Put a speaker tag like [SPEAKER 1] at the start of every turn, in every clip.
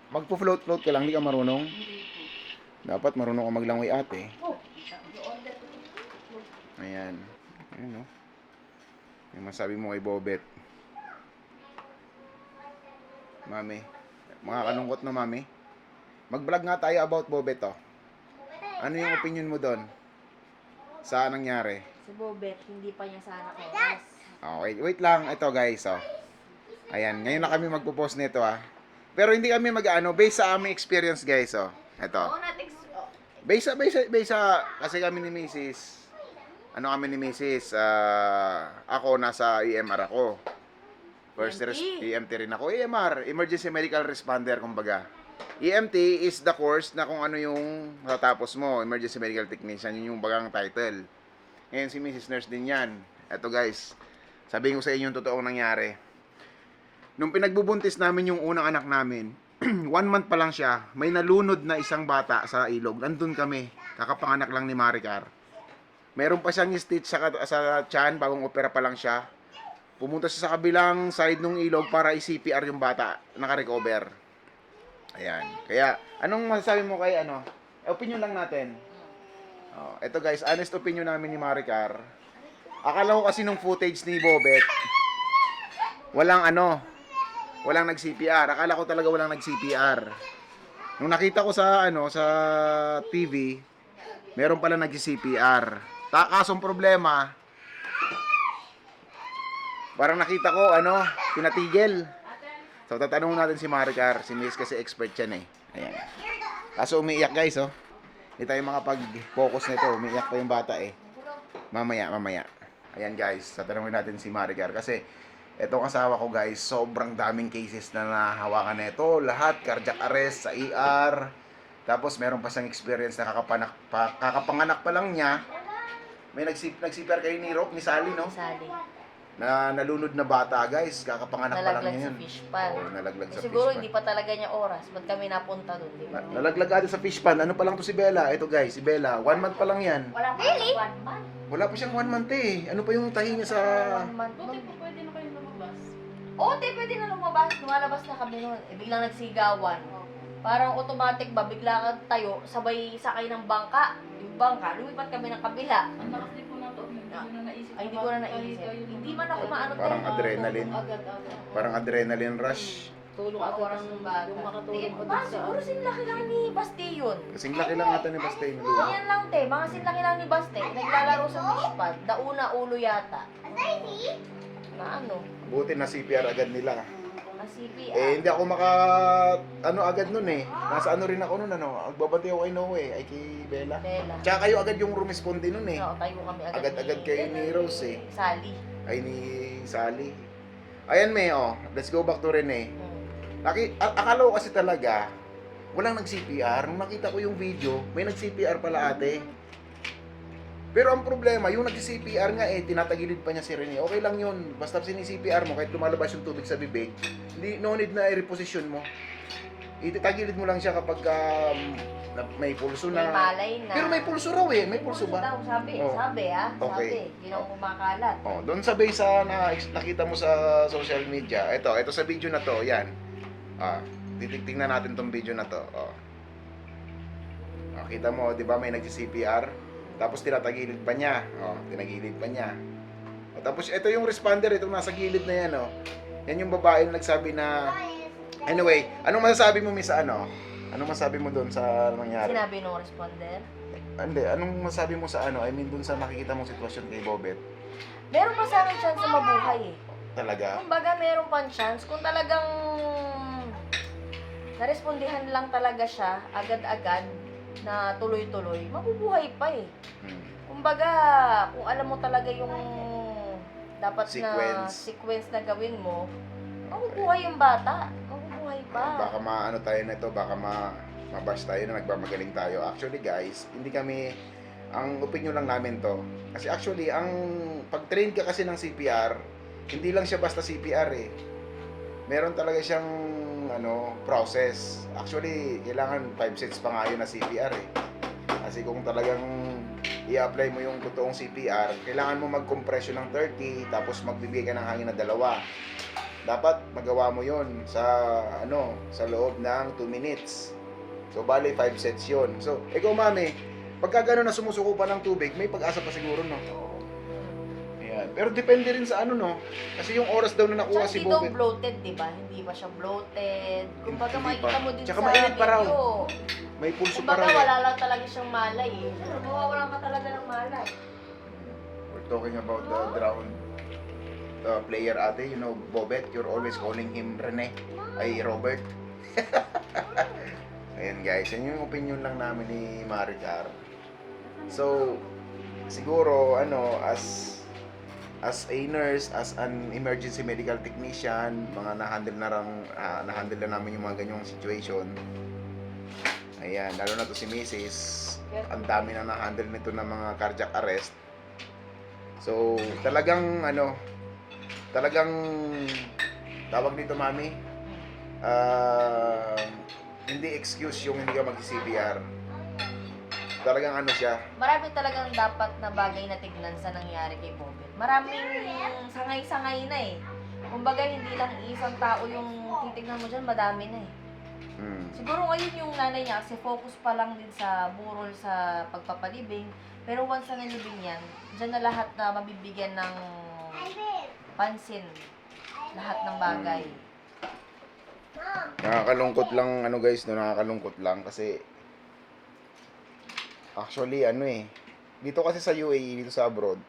[SPEAKER 1] Magpo-float-float ka lang, hindi ka marunong.
[SPEAKER 2] Hindi po.
[SPEAKER 1] Dapat marunong ka maglangoy ate.
[SPEAKER 2] Oh,
[SPEAKER 1] Ayan. Ayan no. Yung masabi mo kay Bobet. Mami. Mga kalungkot na mami. Mag-vlog nga tayo about Bobet oh. Ano yung opinion mo doon? Sa nangyari?
[SPEAKER 2] si Bobet, hindi pa niya sana oras.
[SPEAKER 1] Okay, wait lang. Ito guys oh. Ayan, ngayon na kami magpo-post nito ah. Pero hindi kami mag-ano, based sa aming experience guys oh. Ito.
[SPEAKER 2] Oo, natin.
[SPEAKER 1] Based sa, kasi kami ni Mrs. Ano kami ni Mrs. Ako nasa EMR ako. EMT rin ako. EMR, Emergency Medical Responder kumbaga. EMT is the course na kung ano yung matatapos mo, Emergency Medical Technician, yun yung bagang title. Ngayon si Mrs. Nurse din yan. Eto guys, sabihin ko sa inyo yung totoong nangyari. Nung pinagbubuntis namin yung unang anak namin, 1 month pa lang siya, may nalunod na isang bata sa ilog. Nandun kami, kakapanganak lang ni Maricar. Meron pa siyang stitch sa tiyan, bagong opera pa lang siya. Pumunta siya sa kabilang side ng ilog para i-CPR yung bata, naka-recover. Ayan. Kaya, anong masasabi mo kay ano? Opinion lang natin. Oh, ito guys, honest opinion namin ni Maricar. Akala ko kasi nung footage ni Bobet, walang nag-CPR. Akala ko talaga walang nag-CPR. Nung nakita ko sa sa TV, meron pala nag-CPR. Kasong problema, parang nakita ko pinatigil. So tatanungin natin si Maricar, si Miss kasi expert yan eh. Ayan. Kaso umiiyak guys oh. Hindi tayo makapag-focus nito, umiiyak pa yung bata eh. Mamaya. Ayan guys, tatanungin natin si Maricar kasi etong asawa ko guys, sobrang daming cases na nahawakan nito. Lahat cardiac arrest sa ER. Tapos meron pa siyang experience na kakapanganak pa lang niya. May nag-CPR kayo ni Sally, no?
[SPEAKER 2] Sali.
[SPEAKER 1] Na nalunod na bata guys, kakapanganak pa lang
[SPEAKER 2] Nalaglag
[SPEAKER 1] niya
[SPEAKER 2] sa
[SPEAKER 1] yun.
[SPEAKER 2] fish pan.
[SPEAKER 1] Oo, nalaglag sa
[SPEAKER 2] Siguro
[SPEAKER 1] fish pan.
[SPEAKER 2] hindi pa talaga niya oras. Ba't kami napunta doon? Di ba?
[SPEAKER 1] Nalaglag ata sa fish pan. Ano pa lang to si Bella? Ito guys, si Bella. 1 month pa lang yan.
[SPEAKER 2] Wala pa really? 1 month.
[SPEAKER 1] Wala pa siyang 1 month eh. Ano pa yung tahi niya sa...
[SPEAKER 2] 1 month.
[SPEAKER 3] Buti po pwede na kayo lumabas.
[SPEAKER 2] Oo, pwede na lumabas. Lumalabas na kami noon. Biglang nagsigawan. Parang automatic ba, bigla kang tayo, sabay sakay ng bangka. Yung bangka, lumipat kami ng kabila.
[SPEAKER 3] Ang lakas din po na to. Hindi ko na naisip.
[SPEAKER 2] Ay, hindi ko na naisip. Hindi man ako maano
[SPEAKER 1] Parang
[SPEAKER 2] din.
[SPEAKER 1] adrenaline.
[SPEAKER 3] Agad.
[SPEAKER 1] Parang adrenaline rush.
[SPEAKER 3] Tulong
[SPEAKER 2] Ako
[SPEAKER 3] agad
[SPEAKER 2] ng
[SPEAKER 3] ang
[SPEAKER 2] bata.
[SPEAKER 3] yung makatulong
[SPEAKER 2] Tingin
[SPEAKER 3] ko
[SPEAKER 2] ko ba,
[SPEAKER 3] dun sa...
[SPEAKER 2] siguro sinlaki lang ni Baste yun.
[SPEAKER 1] Kasing laki lang ata ni Bastay na dulo.
[SPEAKER 2] Ganyan lang te, mga sinlaki lang ni Baste. Naglalaro sa fish pond. Dauna ulo yata. Na ano?
[SPEAKER 1] Buti na CPR agad nila.
[SPEAKER 2] Na CPR.
[SPEAKER 1] Hindi ako agad nun eh. Nasa rin ako nun Agbabati ako kay Noe, ay kay Bella.
[SPEAKER 2] Bella.
[SPEAKER 1] Tsaka kayo agad yung rumisponde nun eh.
[SPEAKER 2] Oo, tayo kami agad.
[SPEAKER 1] Agad-agad kayo ni Rose eh.
[SPEAKER 2] Sally.
[SPEAKER 1] Ay ni Sally. Ayan me let's go back to Rene. Akala ko kasi talaga walang nag-CPR. Nung nakita ko yung video, may nag-CPR pala ate. Pero ang problema, yung nag-CPR nga tinatagilid pa niya si Rene. Okay lang yun. Basta sini-CPR mo, kahit lumalabas yung tubig sa bibig, no need na i-reposition mo. Ititagilid mo lang siya kapag may pulso
[SPEAKER 2] May
[SPEAKER 1] na.
[SPEAKER 2] malay na.
[SPEAKER 1] Pero may pulso raw eh. May pulso ba?
[SPEAKER 2] Daw, sabi,
[SPEAKER 1] Oh.
[SPEAKER 2] sabi.
[SPEAKER 1] Okay.
[SPEAKER 2] Sabi, yun ang kumakalat.
[SPEAKER 1] Doon sa base nakita mo sa social media. Ito sa video na to, yan. Titignan natin tong video na to. Kita mo, 'di ba may nagsi-CPR? Tapos tinatagilid pa niya. Tinagilid pa niya. Tapos ito yung responder, itong nasa gilid na yan, Yan yung babae na nagsabi na anyway, anong masasabi mo sa Anong masasabi mo doon sa nangyari?
[SPEAKER 2] Sinabi nung responder.
[SPEAKER 1] Hindi, anong masabi mo sa I mean doon sa nakikita mong sitwasyon kay Bobet?
[SPEAKER 2] Meron pa sa akin chance na mabuhay eh.
[SPEAKER 1] Talaga?
[SPEAKER 2] Kumbaga meron pang chance kung talagang narespondihan lang talaga siya agad-agad na tuloy-tuloy, mabubuhay pa eh. Kumbaga, kung alam mo talaga yung dapat na sequence na gawin mo, mabubuhay yung bata. Mabubuhay pa.
[SPEAKER 1] Baka tayo na ito, baka mabash tayo na nagmamagaling tayo. Actually guys, hindi kami, ang opinion lang namin to. Kasi actually, ang pag-train ka kasi ng CPR, hindi lang siya basta CPR eh. Meron talaga siyang process. Actually, kailangan 5 sets pa nga yun na CPR eh. Kasi kung talagang i-apply mo yung totoong CPR, kailangan mo mag-compression ng 30, tapos magbibigay ka ng hangin na 2. dapat magawa mo yon sa sa loob ng 2 minutes. So bali 5 sets yon. So ikaw mami, pagka gano'n na sumusuko pa ng tubig, may pag-asa pa siguro, no? Ayan. Pero depende rin sa kasi yung oras daw na nakuha
[SPEAKER 2] Tsaka
[SPEAKER 1] si
[SPEAKER 2] hindi daw
[SPEAKER 1] Bobet.
[SPEAKER 2] bloated, di ba? Hindi pa siya bloated. Kumbaga
[SPEAKER 1] Hindi
[SPEAKER 2] makikita
[SPEAKER 1] pa.
[SPEAKER 2] mo din
[SPEAKER 1] Tsaka
[SPEAKER 2] sa
[SPEAKER 1] mainit pa raw.
[SPEAKER 2] video.
[SPEAKER 1] May pulso pa
[SPEAKER 2] Kumbaga
[SPEAKER 1] raw.
[SPEAKER 2] wala lang talaga siyang malay eh. Mawawalan ka talaga ng malay.
[SPEAKER 1] We're talking about the drowned player ate, Bobet, you're always calling him Rene, ay Robert. Ayan guys, yan yung opinion lang namin ni Maricar. So, siguro, as a nurse, as an emergency medical technician, mga na-handle na namin yung mga ganyang situation. Ayan, lalo na to si Mrs. Ang dami na na-handle nito ng mga cardiac arrest. So, talagang tawag dito mami, hindi excuse yung hindi ka mag-CPR. Talagang siya.
[SPEAKER 2] Marami talagang dapat na bagay na tignan sa nangyari kay Bobet. Maraming sangay-sangay na eh. Kumbaga hindi lang isang tao yung titignan mo dyan, madami na eh. Siguro ngayon yung nanay niya kasi focus pa lang din sa burol sa pagpapalibing. Pero once na nalibing yan, dyan na lahat na mabibigyan ng pansin. Lahat ng bagay.
[SPEAKER 1] Nakakalungkot lang guys, nakakalungkot lang kasi actually dito kasi sa UAE, dito sa abroad,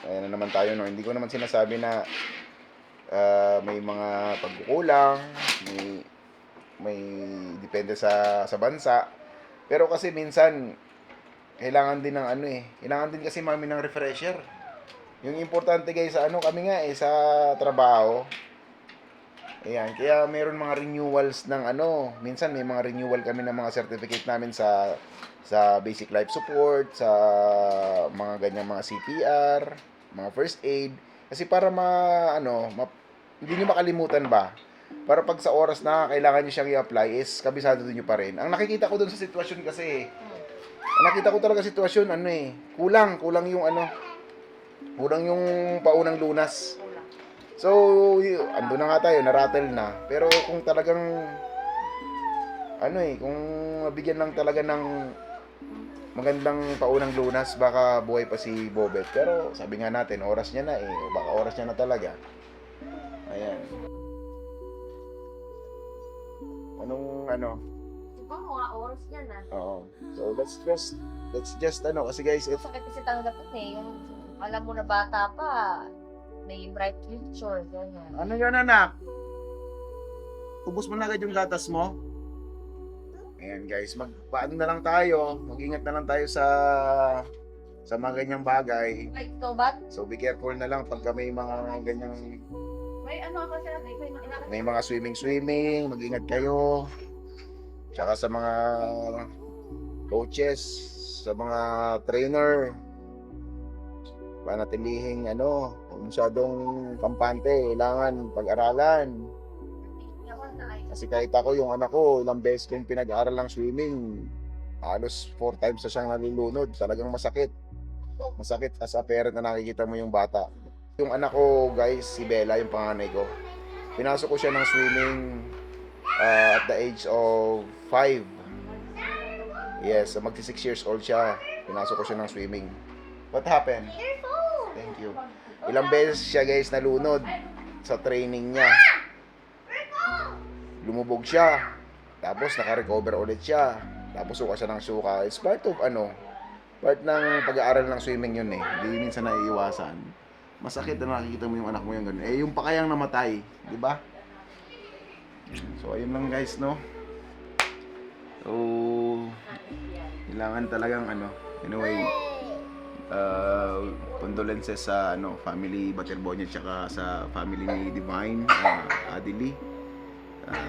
[SPEAKER 1] ayan na naman tayo hindi ko naman sinasabi na may mga pagkukulang, may depende sa bansa, pero kasi minsan kailangan din ng kailangan din kasi mami ng refresher. Yung importante guys sa kami nga sa trabaho. Ayan, kaya meron mga renewals ng minsan may mga renewal kami ng mga certificate namin sa basic life support, sa mga ganyang mga CPR, mga first aid, kasi para hindi niyo makalimutan ba? Para pag sa oras na kailangan niyo siyang i-apply is kabisado niyo pa rin. Ang nakikita ko doon sa sitwasyon kasi, nakita ko talaga sitwasyon kulang yung kulang yung paunang lunas. So, ando na nga tayo, narattle na. Pero kung talagang kung mabigyan lang talaga ng magandang paunang lunas, baka buhay pa si Bobet. Pero sabi nga natin, oras niya na baka oras niya na talaga. Ayan.
[SPEAKER 2] Siguro mga oras niya na.
[SPEAKER 1] Oo. So, let's just kasi guys,
[SPEAKER 2] Sakit kasi tanggap yung alam mo na bata pa, may bright future, ganyan.
[SPEAKER 1] yan anak? Ubus mo na agad yung gatas mo? Ayan guys, magpaano na lang tayo, mag-ingat na lang tayo sa mga ganyang bagay.
[SPEAKER 2] Ay, ito ba?
[SPEAKER 1] So be careful na lang pagka may mga ganyang,
[SPEAKER 3] May ako siya,
[SPEAKER 1] may mga swimming, mag-ingat kayo. Tsaka sa mga coaches, sa mga trainer, panatilihing masyadong kampante, kailangan pag-aralan. Kasi kahit ako, yung anak ko, ilang beses kong pinag-aaral ng swimming, halos 4 times na siyang nalulunod. Talagang masakit. Masakit as a parent na nakikita mo yung bata. Yung anak ko, guys, si Bella, yung panganay ko, pinasok ko siya ng swimming at the age of 5. Yes, magsi 6 years old siya. Pinasok ko siya ng swimming. What happened? Thank you. Ilang beses siya guys nalunod sa training niya. Lumubog siya. Tapos naka-recover ulit siya. Tapos suka siya ng suka. It's part of part ng pag-aaral ng swimming yun Hindi minsan naiiwasan. Masakit na nakikita mo yung anak mo yung ganun. Yung pa kayang namatay, di ba? So ayun lang guys, no. So kailangan talagang anyway, condolences sa family Baterbonia tsaka sa family ni Divine, Adili.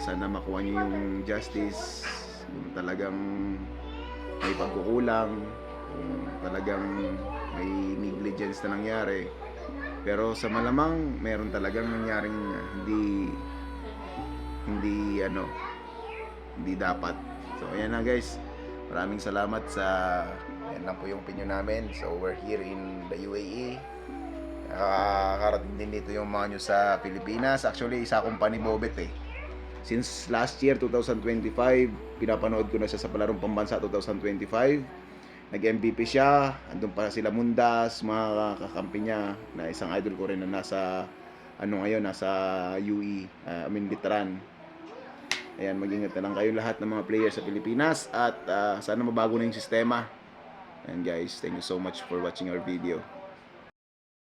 [SPEAKER 1] Sana makuha niyo yung justice kung talagang may pagkukulang, kung talagang may negligence na nangyari. Pero sa malamang meron talagang nangyaring hindi dapat. So ayan na guys. Maraming salamat yan lang po yung opinion namin. So we're here in the UAE Karating din dito yung mga news sa Pilipinas. Actually, isa akong panibobet eh. Since last year, 2025, pinapanood ko na siya sa palarong pambansa 2025. Nag-MVP siya. Andun pa sila Mundas, mga kakampi niya, na isang idol ko rin na nasa nasa UE, Litran. Ayan, mag-ingat na lang kayo lahat ng mga players sa Pilipinas at sana mabago na yung sistema. And guys, thank you so much for watching our video.